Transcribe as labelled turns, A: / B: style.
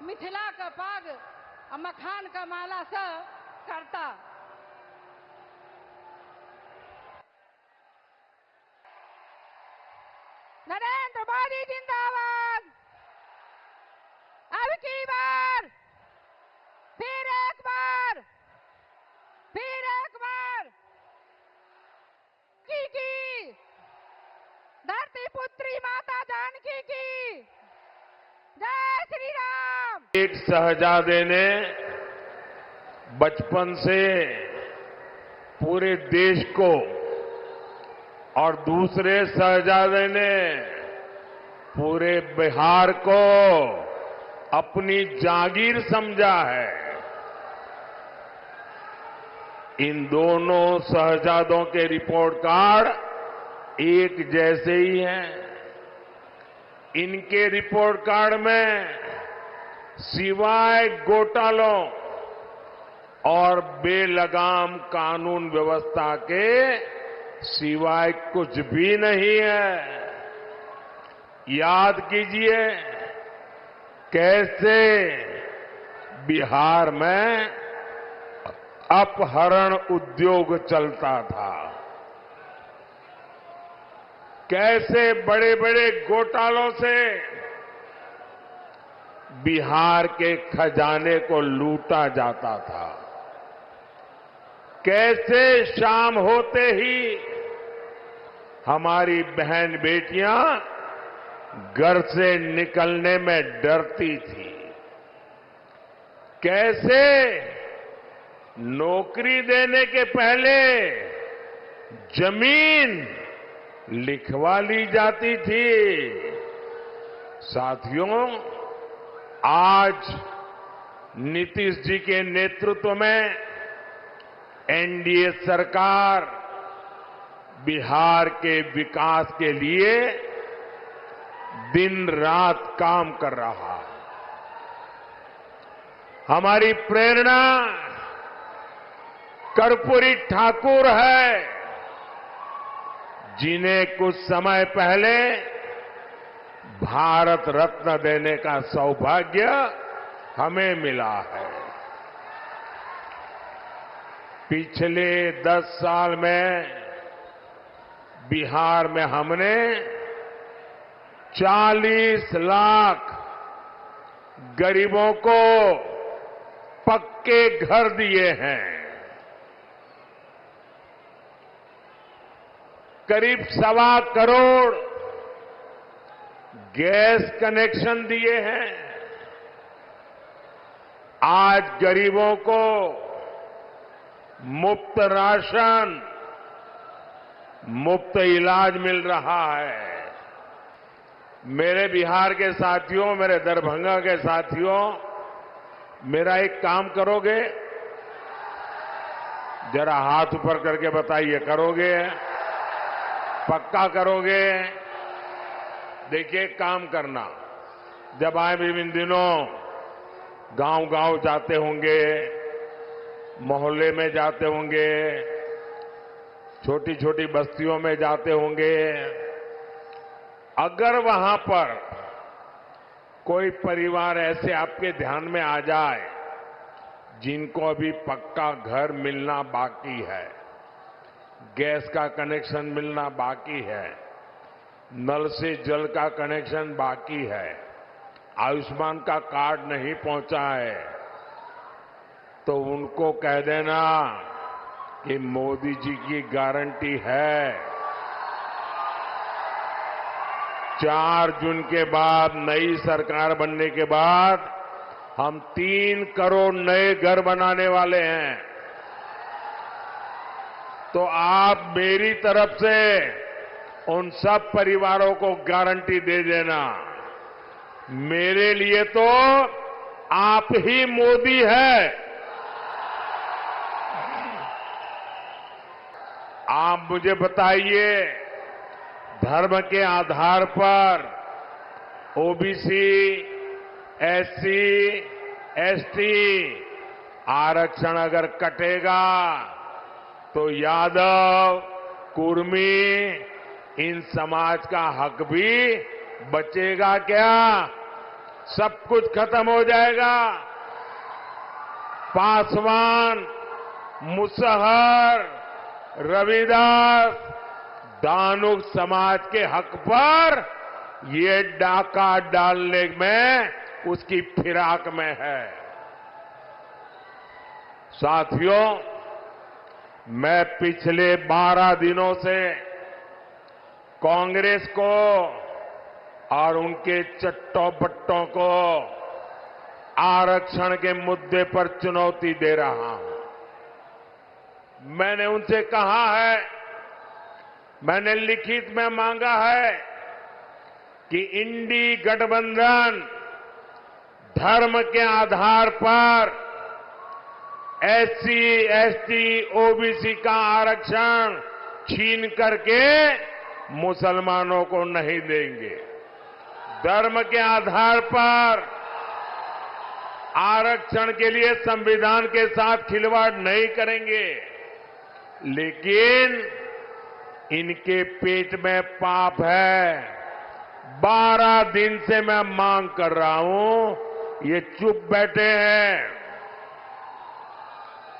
A: मिथिला का पाग मखान का माला स करता। नरेंद्र मोदी जिंदाबाद। अब की बार फिर एक बार की धरती पुत्री माता जानकी की जय श्री राम।
B: एक शहजादे ने बचपन से पूरे देश को और दूसरे शहजादे ने पूरे बिहार को अपनी जागीर समझा है। इन दोनों शहजादों के रिपोर्ट कार्ड एक जैसे ही हैं। इनके रिपोर्ट कार्ड में सिवाय घोटालों और बेलगाम कानून व्यवस्था के सिवाय कुछ भी नहीं है। याद कीजिए कैसे बिहार में अपहरण उद्योग चलता था, कैसे बड़े बड़े घोटालों से बिहार के खजाने को लूटा जाता था, कैसे शाम होते ही हमारी बहन बेटियां घर से निकलने में डरती थी, कैसे नौकरी देने के पहले जमीन लिखवा ली जाती थी। साथियों, आज नीतीश जी के नेतृत्व में एनडीए सरकार बिहार के विकास के लिए दिन रात काम कर रहा है। हमारी प्रेरणा कर्पूरी ठाकुर है, जिन्हें कुछ समय पहले भारत रत्न देने का सौभाग्य हमें मिला है। पिछले 10 साल में बिहार में हमने 40 लाख गरीबों को पक्के घर दिए हैं, करीब 1.25 करोड़ गैस कनेक्शन दिए हैं। आज गरीबों को मुफ्त राशन, मुफ्त इलाज मिल रहा है। मेरे बिहार के साथियों, मेरे दरभंगा के साथियों, मेरा एक काम करोगे? जरा हाथ ऊपर करके बताइए, करोगे? पक्का करोगे? देखिए, काम करना। जब आए भी इन दिनों गांव-गांव जाते होंगे, मोहल्ले में जाते होंगे, छोटी छोटी बस्तियों में जाते होंगे, अगर वहां पर कोई परिवार ऐसे आपके ध्यान में आ जाए जिनको अभी पक्का घर मिलना बाकी है, गैस का कनेक्शन मिलना बाकी है, नल से जल का कनेक्शन बाकी है, आयुष्मान का कार्ड नहीं पहुंचा है, तो उनको कह देना कि मोदी जी की गारंटी है, 4 जून के बाद नई सरकार बनने के बाद हम 3 करोड़ नए घर बनाने वाले हैं। तो आप मेरी तरफ से उन सब परिवारों को गारंटी दे देना, मेरे लिए तो आप ही मोदी है। आप मुझे बताइए, धर्म के आधार पर ओबीसी, एससी, एसटी आरक्षण अगर कटेगा तो यादव, कुर्मी, इन समाज का हक भी बचेगा क्या? सब कुछ खत्म हो जाएगा। पासवान, मुसहर, रविदास, दानुक समाज के हक पर ये डाका डालने में उसकी फिराक में है। साथियों, मैं पिछले 12 दिनों से कांग्रेस को और उनके चट्टों बट्टों को आरक्षण के मुद्दे पर चुनौती दे रहा हूं। मैंने उनसे कहा है, मैंने लिखित में मांगा है कि इंडी गठबंधन धर्म के आधार पर एससी, एसटी, ओबीसी का आरक्षण छीन करके मुसलमानों को नहीं देंगे। धर्म के आधार पर आरक्षण के लिए संविधान के साथ खिलवाड़ नहीं करेंगे, लेकिन इनके पेट में पाप है। 12 दिन से मैं मांग कर रहा हूं, ये चुप बैठे हैं।